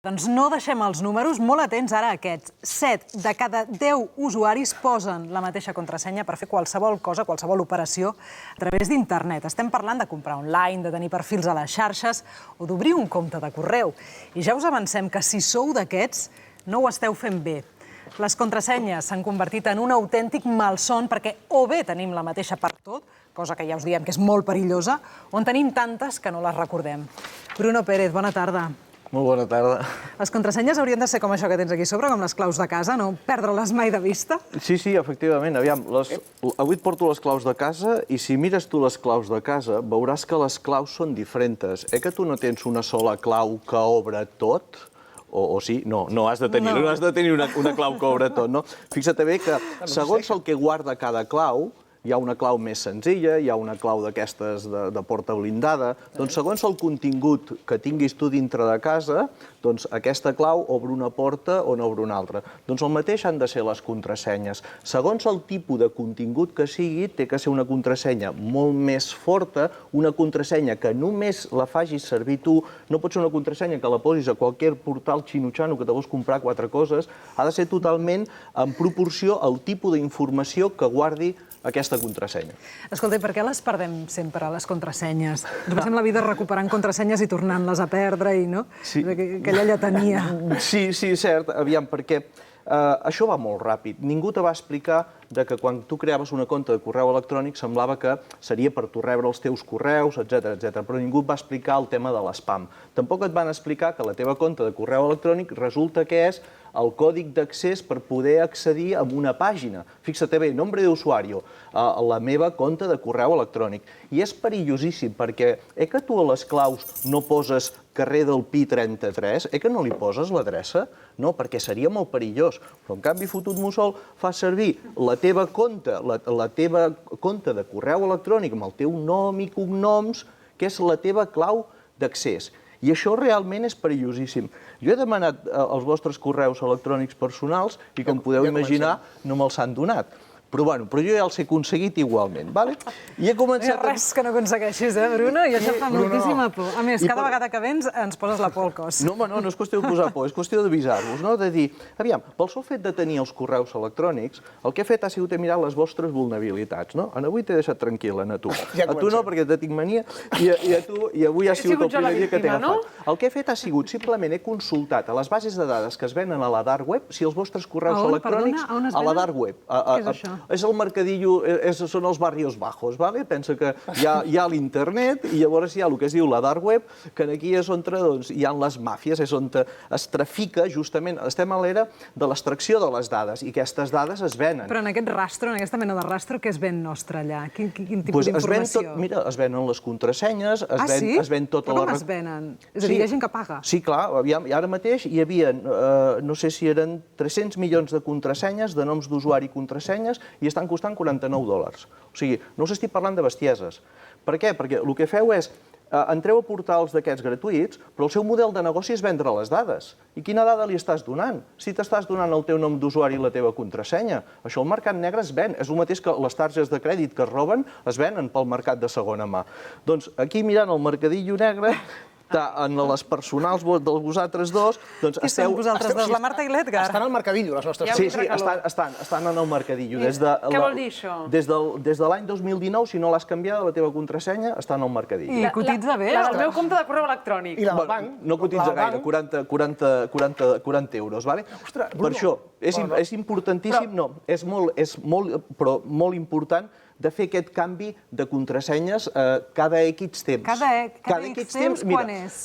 Doncs no deixem els números, molt atents ara a aquests. 7 de cada 10 usuaris posen la mateixa contrasenya per fer qualsevol cosa, qualsevol operació, a través d'internet. Estem parlant de comprar online, de tenir perfils a les xarxes o d'obrir un compte de correu. I ja us avancem que si sou d'aquests, no ho esteu fent bé. Les contrasenyes s'han convertit en un autèntic malson perquè o bé tenim la mateixa per tot, cosa que ja us diem que és molt perillosa, o en tenim tantes que no les recordem. Bruno Pérez, bona tarda. Molt bona tarda. Les contrasenyes haurien de ser com això que tens aquí a sobre, com les claus de casa, no perdre-les mai de vista? Sí, efectivament. Aviam, avui et porto les claus de casa i si mires tu les claus de casa veuràs que les claus són diferents. Que tu no tens una sola clau que obre tot? O sí? No has de tenir una clau que obre tot, no? Fixa't bé que segons el que guarda cada clau, hi ha una clau més senzilla, hi ha una clau d'aquestes de porta blindada. Doncs segons el contingut que tinguis tu dintre de casa, doncs aquesta clau obre una porta o no obre una altra. Doncs el mateix han de ser les contrasenyes. Segons el tipus de contingut que sigui, té que ser una contrasenya molt més forta, una contrasenya que només la facis servir tu, no pot ser una contrasenya que la posis a qualsevol portal xinutxano que te vols comprar 4 coses, ha de ser totalment en proporció al tipus d'informació que guardi aquesta contrasenya. Escolta, i per què les perdem sempre, les contrasenyes? Ens passem la vida recuperant contrasenyes i tornant-les a perdre i no? Sí. Aquella lletania. Sí, cert. Aviam, perquè això va molt ràpid. Ningú te va explicar que quan tu creaves una compte de correu electrònic semblava que seria per tu rebre els teus correus, etc. Però ningú et va explicar el tema de l'espam. Tampoc et van explicar que la teva compte de correu electrònic resulta que és el còdig d'accés per poder accedir a una pàgina. Fixa't bé, nombre d'usuari, la meva compte de correu electrònic. I és perillosíssim perquè que tu a les claus no poses carrer del Pi 33, que no li poses l'adreça? No, perquè seria molt perillós. Però en canvi, fotut mussol, fa servir la teva compte de correu electrònic amb el teu nom i cognoms, que és la teva clau d'accés. I això realment és perillosíssim. Jo he demanat els vostres correus electrònics personals i, com podeu imaginar, no me'ls han donat. Però jo ja els he aconseguit igualment. I he començat... Res que no aconsegueixis, Bruno? I això fa moltíssima por. A més, cada vegada que vens ens poses la por al cos. No, no és qüestió de posar por, és qüestió d'avisar-vos, de dir, aviam, pel sol fet de tenir els correus electrònics, el que he fet ha sigut mirar les vostres vulnerabilitats. Avui t'he deixat tranquil·la, a tu. A tu no, perquè te tinc mania, i avui ha sigut el primer dia que t'he agafat. El que he fet ha sigut, simplement he consultat a les bases de dades que es venen a la dark web, si els vostres correus electrònics... A la dark web. Què és això? És el mercadillo, són els barrios bajos, pensa que hi ha l'internet i llavors hi ha el que es diu la dark web, que aquí és on hi ha les màfies, és on es trafica justament, estem a l'era de l'extracció de les dades i aquestes dades es venen. Però en aquest rastro, en aquesta mena de rastro, què es ven nostre allà? Quin tipus d'informació? Mira, es venen les contrasenyes, es ven tota la... Però com es venen? És a dir, hi ha gent que paga? Sí, clar, i ara mateix hi havia, no sé si eren 300 milions de contrasenyes, de noms d'usuari i contrasenyes, i estan costant $49. O sigui, no us estic parlant de bestieses. Per què? Perquè el que feu és, entreu a portals d'aquests gratuïts, però el seu model de negoci és vendre les dades. I quina dada li estàs donant? Si t'estàs donant el teu nom d'usuari i la teva contrasenya, això al mercat negre es ven. És el mateix que les targetes de crèdit que es roben es venen pel mercat de segona mà. Doncs aquí mirant el mercadillo negre, en les personals de vosaltres dos... Qui són vosaltres dos? La Marta i l'Edgar? Estan al mercadillo, les nostres... Sí, estan en el mercadillo. Què vol dir això? Des de l'any 2019, si no l'has canviat, la teva contrasenya està en el mercadillo. I cotitza bé? La del meu compte de correu electrònic. I la del banc? No cotitza gaire, 40 euros. Per això, és importantíssim, no, és molt important de fer aquest canvi de contrasenyes cada X temps. Cada X temps quan és?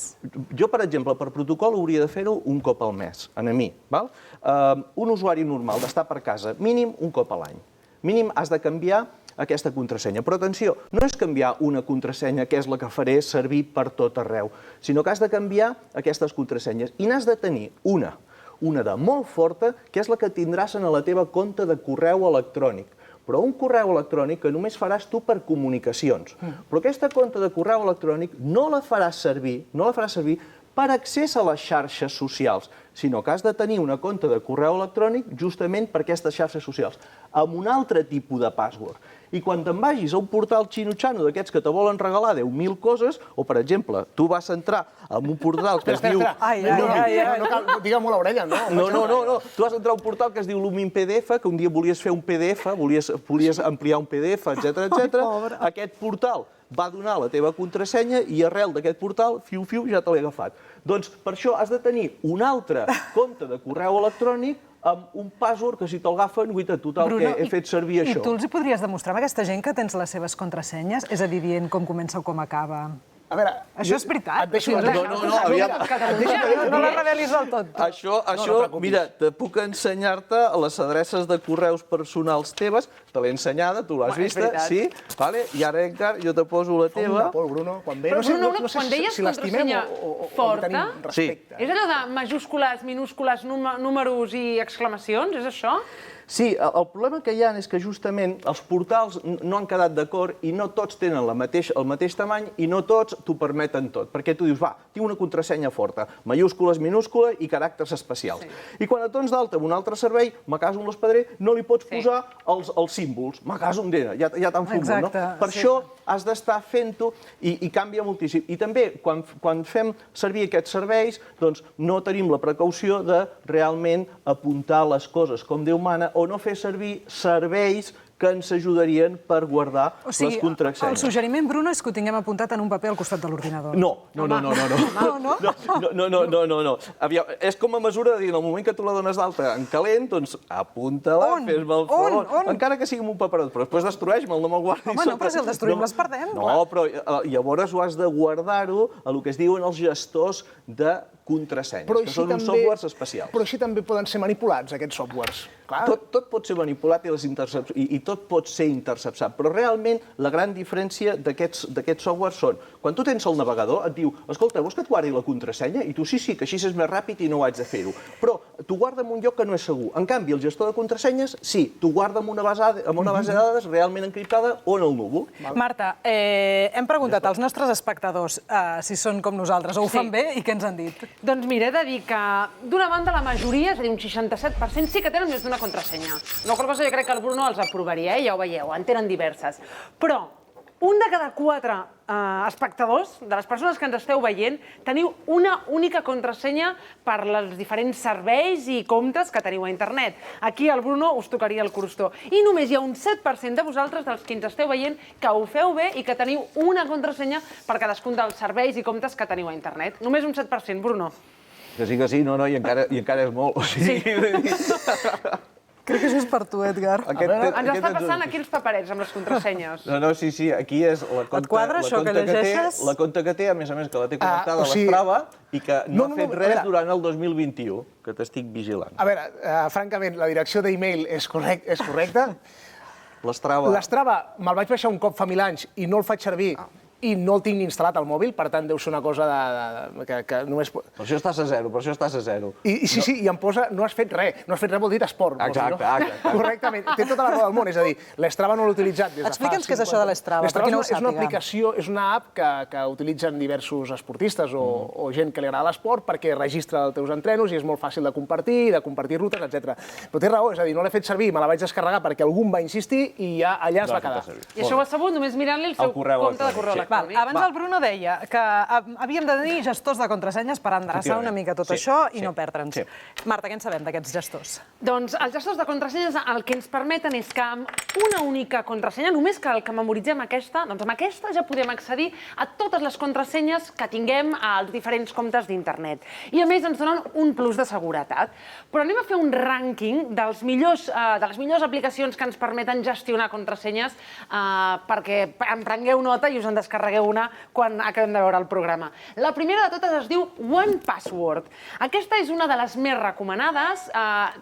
Jo, per exemple, per protocol hauria de fer-ho un cop al mes, a mi. Un usuari normal d'estar per casa, mínim un cop a l'any. Mínim has de canviar aquesta contrasenya. Però atenció, no és canviar una contrasenya, que és la que faré servir per tot arreu, sinó que has de canviar aquestes contrasenyes. I n'has de tenir una de molt forta, que és la que tindràs en la teva compte de correu electrònic. Però un correu electrònic que només faràs tu per comunicacions. Però aquesta compte de correu electrònic no la faràs servir per accés a les xarxes socials, sinó que has de tenir una compte de correu electrònic justament per aquestes xarxes socials, amb un altre tipus de password. I quan te'n vagis a un portal xino-xano d'aquests que te volen regalar 10.000 coses, o, per exemple, tu vas entrar en un portal que es diu... No cal, digue-m'ho a l'orella, no. No. Tu vas entrar a un portal que es diu Lumin PDF, que un dia volies fer un PDF, volies ampliar un PDF, etc. Aquest portal va donar la teva contrasenya i arrel d'aquest portal, fiu, ja te l'he agafat. Doncs per això has de tenir un altre compte de correu electrònic amb un password que si te'l agafen, guaita, total, que he fet servir això. I tu els hi podries demostrar a aquesta gent que tens les seves contrasenyes? És a dir, dient com comença o com acaba? A veure... Això és veritat? Et deixo... No la revelis del tot. Això, mira, te puc ensenyar-te les adreces de correus personals teves, te l'he ensenyada, tu l'has vista, sí? I ara encara jo te poso la teva. Pol, Bruno, quan ve... Però, Bruno, quan deies contrasenya forta, és allò de majúscules, minúscules, números i exclamacions, és això? Sí, el problema que hi ha és que justament els portals no han quedat d'acord i no tots tenen el mateix tamany i no tots t'ho permeten tot. Perquè tu dius, va, tinc una contrasenya forta, majúscules, minúscules i caràcters especials. I quan et dones d'alta en un altre servei, me caso en l'Espadrer, no li pots posar els símbols. Me caso en Dena, ja te'n fumo, no? Per això has d'estar fent-ho i canvia moltíssim. I també, quan fem servir aquests serveis, doncs no tenim la precaució de realment apuntar les coses com Déu mana o no fer servir serveis que ens ajudarien per guardar les contrasenyes. El suggeriment, Bruno, és que ho tinguem apuntat en un paper al costat de l'ordinador. No. Aviam, és com a mesura de dir, en el moment que tu la dones d'alta en calent, doncs apunta-la, fes-me el favor. Encara que sigui amb un paperot, però després destrueix-me'l, no me'l guardis. Home, no, però si el destruïm les perdem. No, però llavors ho has de guardar-ho a el que es diuen els gestors de contrasenyes, que són uns softwares especials. Però així també poden ser manipulats, aquests softwares. Tot pot ser manipulat i tot pot ser interceptat, però realment la gran diferència d'aquests softwares són, quan tu tens el navegador, et diu, escolta, vols que et guardi la contrasenya? I tu sí, que així és més ràpid i no ho haig de fer-ho. Però t'ho guarda en un lloc que no és segur. En canvi, el gestor de contrasenyes, sí, t'ho guarda en una base de dades realment encriptada o en el núvol. Marta, hem preguntat als nostres espectadors si són com nosaltres o ho fan bé i què ens han dit. Doncs mira, he de dir que d'una banda la majoria, és a dir, un 67%, sí que tenen més d'una contrasenya. No, qual cosa jo crec que el Bruno els aprovaria, ja ho veieu, en tenen diverses. Però un de cada 4 espectadors, de les persones que ens esteu veient, teniu una única contrasenya per als diferents serveis i comptes que teniu a internet. Aquí al Bruno us tocaria el crostó. I només hi ha un 7% de vosaltres, dels que ens esteu veient, que ho feu bé i que teniu una contrasenya per cadascun dels serveis i comptes que teniu a internet. Només un 7%, Bruno. Que sí, no, i encara és molt. Sí. Crec que això és per tu, Edgar. Ens està passant aquí els paperets amb les contrasenyes. No, sí, aquí és la conta que té, a més, que la té connectada a l'Strava i que no ha fet res durant el 2021, que t'estic vigilant. A veure, francament, la direcció d'e-mail és correcta. L'Strava me'l vaig baixar un cop fa 1000 anys i no el faig servir i no el tinc instal·lat al mòbil, per tant deu ser una cosa que només... Per això estàs a zero, I sí, i em posa, no has fet res. No has fet res vol dir esport. Exacte. Correctament. Té tota la raó del món, és a dir, l'Strava no l'he utilitzat des de fa... Explica'ns què és això de l'Strava, per qui no ho sàpiga. És una aplicació, és una app que utilitzen diversos esportistes o gent que li agrada l'esport perquè registra els teus entrenos i és molt fàcil de compartir rutes, etc. Però té raó, és a dir, no l'he fet servir, me la vaig descarregar perquè algú em va insistir i ja allà es va quedar. I això ho has sabut només mirant-li el seu compte de correu electrònic. Abans el Bruno deia que havíem de tenir gestors de contrasenyes per endreçar una mica tot això i no perdre'ns. Marta, què en sabem d'aquests gestors? Doncs els gestors de contrasenyes el que ens permeten és que amb una única contrasenya, només cal que memoritzem aquesta, doncs amb aquesta ja podem accedir a totes les contrasenyes que tinguem als diferents comptes d'internet. I a més ens donen un plus de seguretat. Però anem a fer un rànquing de les millors aplicacions que ens permeten gestionar contrasenyes perquè en prengueu nota i us en descarregueu una quan acabem de veure el programa. La primera de totes es diu OnePassword. Aquesta és una de les més recomanades,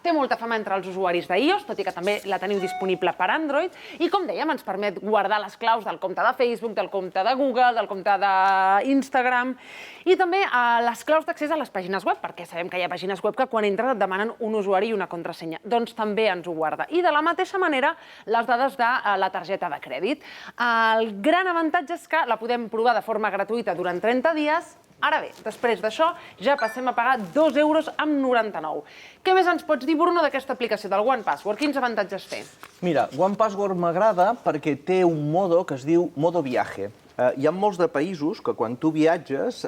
té molta fama entre els usuaris d'iOS, tot i que també la teniu disponible per Android, i com dèiem, ens permet guardar les claus del compte de Facebook, del compte de Google, del compte d'Instagram, i també les claus d'accés a les pàgines web, perquè sabem que hi ha pàgines web que quan entres et demanen un usuari i una contrasenya. Doncs també ens ho guarda. I de la mateixa manera, les dades de la targeta de crèdit. El gran avantatge és que la podem provar de forma gratuïta durant 30 dies Ara bé, després d'això ja passem a pagar 2,99 €. Què més ens pots dir, Bruno, d'aquesta aplicació del One Password? Quins avantatges té? Mira, One Password m'agrada perquè té un modo que es diu modo viaje. Hi ha molts de països que quan tu viatges,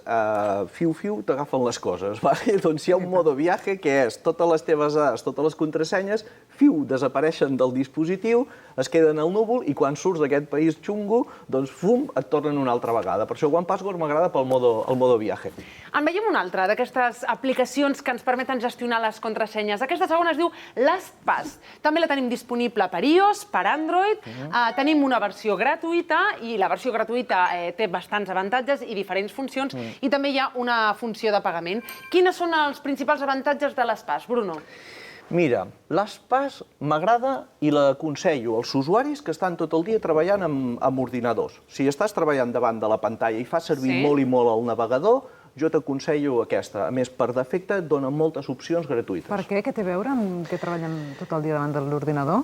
fiu, t'agafen les coses. Doncs hi ha un modo viaje que és totes les teves dades, totes les contrasenyes, desapareixen del dispositiu, es queden al núvol i quan surts d'aquest país xungo, doncs fum, et tornen una altra vegada. Per això One Password m'agrada pel modo viaje. En veiem una altra d'aquestes aplicacions que ens permeten gestionar les contrasenyes. Aquesta segona es diu LastPass. També la tenim disponible per iOS, per Android. Tenim una versió gratuïta i la versió gratuïta té bastants avantatges i diferents funcions i també hi ha una funció de pagament. Quins són els principals avantatges de LastPass, Bruno? Mira, LastPass m'agrada i l'aconsello als usuaris que estan tot el dia treballant amb ordinadors. Si estàs treballant davant de la pantalla i fas servir molt i molt el navegador, jo t'aconsello aquesta. A més, per defecte, et dona moltes opcions gratuïtes. Per què? Què té a veure amb que treballem tot el dia davant de l'ordinador?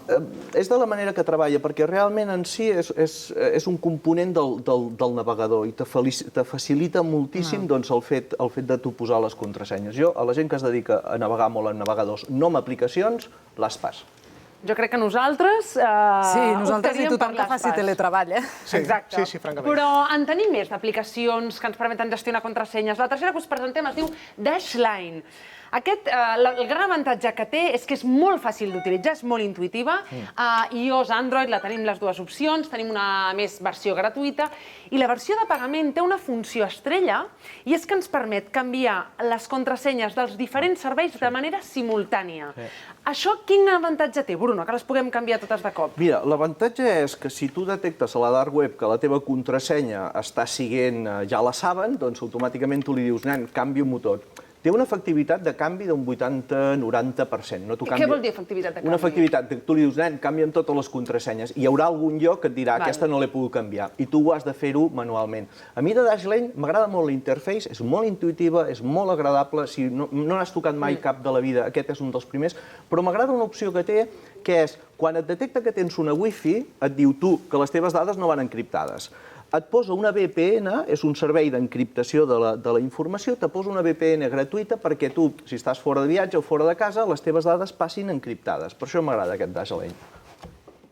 És de la manera que treballa, perquè realment en si és un component del navegador i te facilita moltíssim el fet de tu posar les contrasenyes. Jo, a la gent que es dedica a navegar molt en navegadors, no amb aplicacions, LastPass. Jo crec que nosaltres Sí, nosaltres i tothom que faci teletreball, eh? Exacte. Sí, francament. Però en tenim més d'aplicacions que ens permeten gestionar contrasenyes. La tercera que us presentem es diu Dashline. El gran avantatge que té és que és molt fàcil d'utilitzar, és molt intuïtiva. A iOS, Android, la tenim les dues opcions, tenim una més versió gratuïta, i la versió de pagament té una funció estrella, i és que ens permet canviar les contrasenyes dels diferents serveis de manera simultània. Això quin avantatge té, Bruno, que les puguem canviar totes de cop? Mira, l'avantatge és que si tu detectes a la dark web que la teva contrasenya està siguent, ja la saben, doncs automàticament tu li dius, nen, canvia-m'ho tot. Té una efectivitat de canvi d'un 80-90%. Què vol dir efectivitat de canvi? Una efectivitat que tu li dius, nen, canvia'm totes les contrasenyes. Hi haurà algun lloc que et dirà, aquesta no l'he pogut canviar. I tu ho has de fer-ho manualment. A mi de Dashline m'agrada molt l'interface, és molt intuïtiva, és molt agradable. Si no n'has tocat mai cap de la vida, aquest és un dels primers. Però m'agrada una opció que té, que és, quan et detecta que tens una wifi, et diu tu que les teves dades no van encriptades. Et posa una VPN, és un servei d'encriptació de la informació, te posa una VPN gratuïta perquè tu, si estàs fora de viatge o fora de casa, les teves dades passin encriptades. Per això m'agrada aquest Dashline.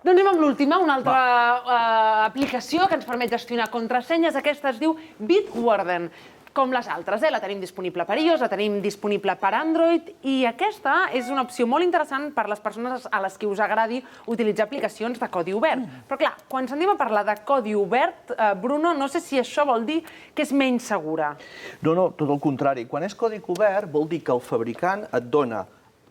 Doncs anem amb l'última, una altra aplicació que ens permet gestionar contrasenyes. Aquesta es diu Bitwarden. Com les altres, la tenim disponible per iOS, la tenim disponible per Android, i aquesta és una opció molt interessant per les persones a les que us agradi utilitzar aplicacions de codi obert. Però clar, quan sentim a parlar de codi obert, Bruno, no sé si això vol dir que és menys segura. No, tot el contrari. Quan és codi obert vol dir que el fabricant et dona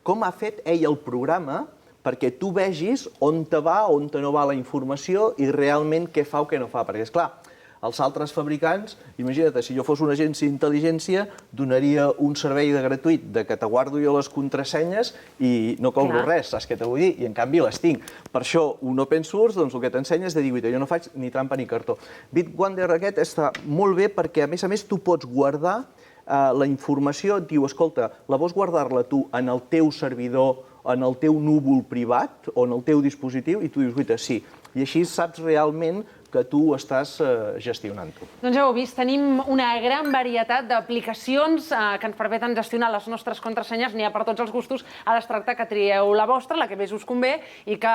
com ha fet ell el programa perquè tu vegis on te va, on te no va la informació i realment què fa o què no fa. Perquè, esclar, els altres fabricants, imagina't, si jo fos una agència d'intel·ligència, donaria un servei de gratuït de que te guardo jo les contrasenyes i no cobro res, saps què t'ho vull dir? I en canvi les tinc. Per això, un open source, doncs el que t'ensenya és de dir, jo no faig ni trampa ni cartó. Bitwarden aquest està molt bé perquè, a més, tu pots guardar la informació, et diu, escolta, la vols guardar-la tu en el teu servidor, en el teu núvol privat o en el teu dispositiu, i tu dius, guaita, sí. I així saps realment que tu estàs gestionant-ho. Doncs ja ho heu vist, tenim una gran varietat d'aplicacions que ens permeten gestionar les nostres contrasenyes, n'hi ha per tots els gustos. Ara es tracta que trieu la vostra, la que més us convé, i que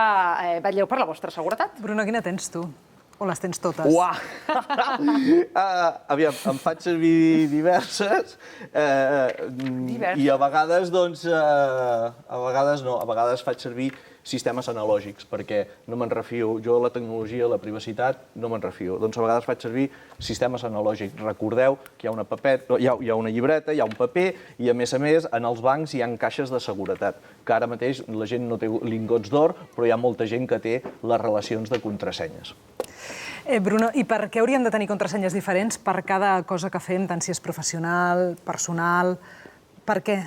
vetlleu per la vostra seguretat. Bruno, quina tens tu? O les tens totes? Uah! Aviam, em faig servir diverses i a vegades, doncs, a vegades faig servir sistemes analògics, perquè no me'n refio. Jo, la tecnologia, la privacitat, no me'n refio. Doncs a vegades faig servir sistemes analògics. Recordeu que hi ha una llibreta, hi ha un paper, i a més, en els bancs hi ha caixes de seguretat, que ara mateix la gent no té lingots d'or, però hi ha molta gent que té les relacions de contrasenyes. Bruno, i per què hauríem de tenir contrasenyes diferents per cada cosa que fem, tant si és professional, personal? Per què?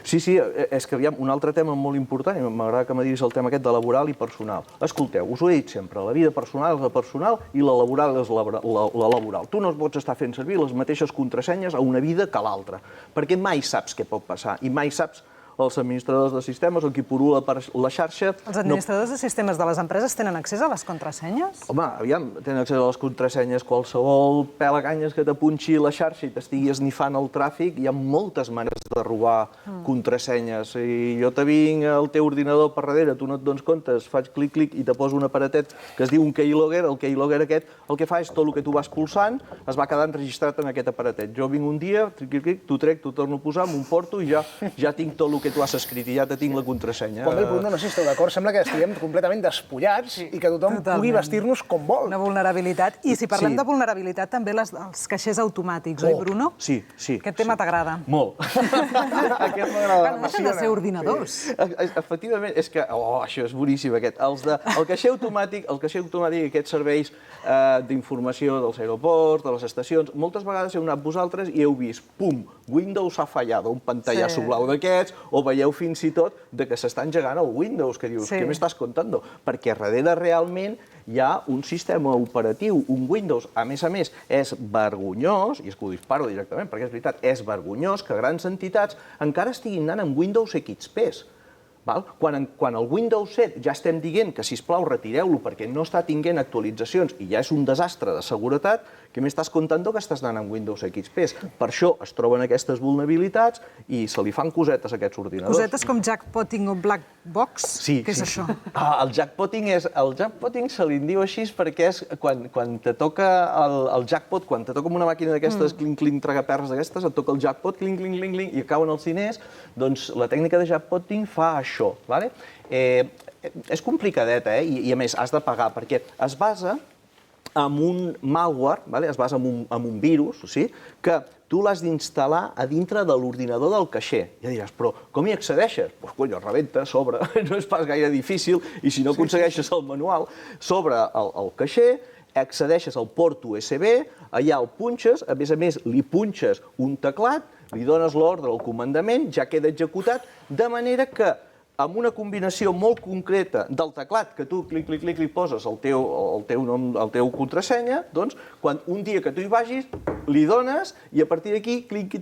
Sí, és que aviam, un altre tema molt important, i m'agrada que me diguis el tema aquest de laboral i personal. Escolteu, us ho he dit sempre, la vida personal és la personal i la laboral és la laboral. Tu no pots estar fent servir les mateixes contrasenyes a una vida que a l'altra, perquè mai saps què pot passar i mai saps els administradors de sistemes o qui purula per la xarxa... Els administradors de sistemes de les empreses tenen accés a les contrasenyes? Home, aviam, tenen accés a les contrasenyes, qualsevol pelaganyes que t'apunxi la xarxa i t'estigui esnifant el tràfic, hi ha moltes maneres de robar contrasenyes. Si jo te vinc al teu ordinador per darrere, tu no et dones compte, faig clic i te poso un aparatet que es diu un keylogger, el keylogger aquest el que fa és tot el que tu vas pulsant es va quedant registrat en aquest aparatet. Jo vinc un dia, t'ho trec, t'ho torno a posar, m'ho porto i ja tinc tot el que tu has escrit i ja te tinc la contrasenya. Quan ve el Bruno, no sé si esteu d'acord, sembla que estiguem completament despullats i que tothom pugui vestir-nos com vol. Una vulnerabilitat. I si parlem de vulnerabilitat, també els caixers automàtics, oi, Bruno? Sí. Aquest tema t'agrada? Molt. Aquest m'agrada. No deixen de ser ordinadors. Efectivament, és que... això és boníssim, aquest. El caixer automàtic, aquests serveis d'informació dels aeroports, de les estacions, moltes vegades heu anat vosaltres i heu vist, pum, Windows ha fallat, un pantallasso blau d'aquests, o veieu fins i tot que s'està engegant el Windows, que dius, què m'estàs contando? Perquè darrere realment hi ha un sistema operatiu, un Windows. A més, és vergonyós, i és que ho disparo directament, perquè és veritat, és vergonyós que grans entitats encara estiguin anant amb Windows XP. Quan el Windows 7 ja estem dient que, sisplau, retireu-lo perquè no està tinguent actualitzacions i ja és un desastre de seguretat, què m'estàs contant que estàs anant amb Windows XP? Per això es troben aquestes vulnerabilitats i se li fan cosetes a aquests ordinadors. Cosetes com jackpotting o black box? Sí. Què és això? El jackpotting se li diu així perquè és quan te toca el jackpot, quan te toca una màquina d'aquestes, clinc, tragaperres d'aquestes, et toca el jackpot, clinc, i cauen els diners, doncs la tècnica de jackpotting fa això. És complicadeta, i a més has de pagar, perquè es basa en un malware, es basa en un virus, que tu l'has d'instal·lar a dintre de l'ordinador del caixer. Ja diràs, però com hi accedeixes? Doncs, cony, rebenta, s'obre, no és pas gaire difícil, i si no aconsegueixes el manual, s'obre el caixer, accedeixes al port USB, allà el punxes, a més li punxes un teclat, li dones l'ordre al comandament, ja queda executat, de manera que amb una combinació molt concreta del teclat, que tu clic, li poses el teu nom, el teu contrasenya, doncs, quan un dia que tu hi vagis, li dones i a partir d'aquí, clic,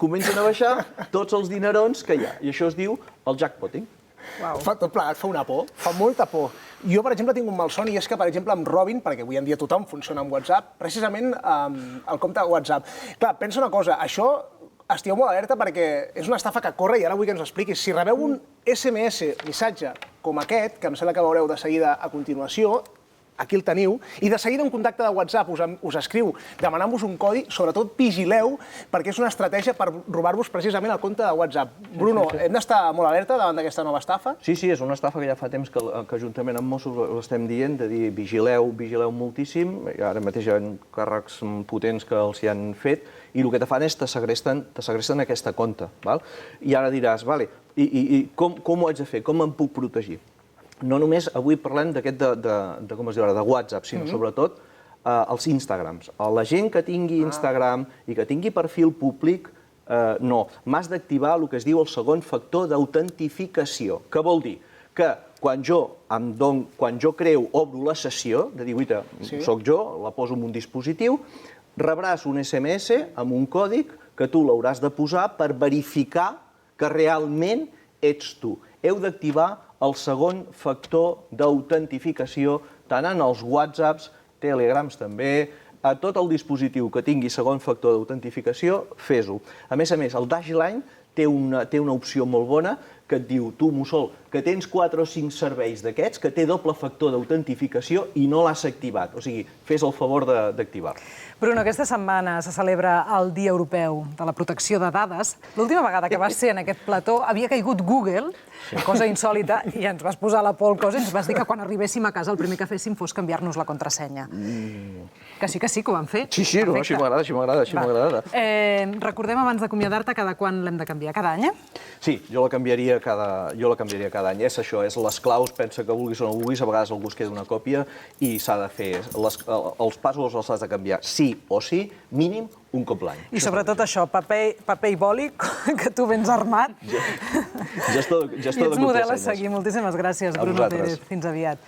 comencen a baixar tots els dinerons que hi ha. I això es diu el jackpotting. Tot plegat fa una por, fa molta por. Jo, per exemple, tinc un malson i és que, per exemple, amb Robin, perquè avui en dia tothom funciona amb WhatsApp, precisament el compte de WhatsApp. Clar, pensa una cosa, això estigueu molt alerta perquè és una estafa que corre i ara vull que ens expliquis. Si rebeu un SMS, missatge com aquest, que em sembla que veureu de seguida a continuació, aquí el teniu, i de seguida un contacte de WhatsApp us escriu demanant-vos un codi, sobretot vigileu, perquè és una estratègia per robar-vos precisament el compte de WhatsApp. Bruno, hem d'estar molt alerta davant d'aquesta nova estafa? Sí, és una estafa que ja fa temps que juntament amb Mossos l'estem dient, de dir vigileu moltíssim, ara mateix hi ha càrrecs potents que els hi han fet, i el que te fan és te segresten aquesta compte. I ara diràs, i com ho haig de fer? Com em puc protegir? No només avui parlem d'aquest de WhatsApp, sinó sobretot els Instagrams. La gent que tingui Instagram i que tingui perfil públic, no. M'has d'activar el que es diu el segon factor d'autentificació. Què vol dir? Que quan jo creo, obro la sessió, de dir, uita, soc jo, la poso en un dispositiu, rebràs un SMS amb un còdig que tu l'hauràs de posar per verificar que realment ets tu. Heu d'activar el segon factor d'autentificació tant en els WhatsApps, Telegrams també, a tot el dispositiu que tingui segon factor d'autentificació, fes-ho. A més, el Dashlane té una opció molt bona que et diu, tu, mussol, que tens 4 o 5 serveis d'aquests, que té doble factor d'autentificació i no l'has activat. O sigui, fes el favor d'activar-lo. Bruno, aquesta setmana se celebra el Dia Europeu de la Protecció de Dades. L'última vegada que vas ser en aquest plató havia caigut Google, cosa insòlita, i ens vas posar la por al cos i ens vas dir que quan arribéssim a casa el primer que féssim fos canviar-nos la contrasenya. Que sí, que ho vam fer. Sí, així m'agrada. Recordem abans d'acomiadar-te cada quan l'hem de canviar, cada any? Sí, jo la canviaria cada any. És això, és les claus, pensa que vulguis o no vulguis, a vegades algú es queda una còpia i s'ha de fer. Els passos els has de canviar sí o sí, mínim un cop l'any. I sobretot això, paper i boli, que tu vens armat. Gestor de contrasenyes. I ets model a seguir. Moltíssimes gràcies, Bruno Pérez. Fins aviat.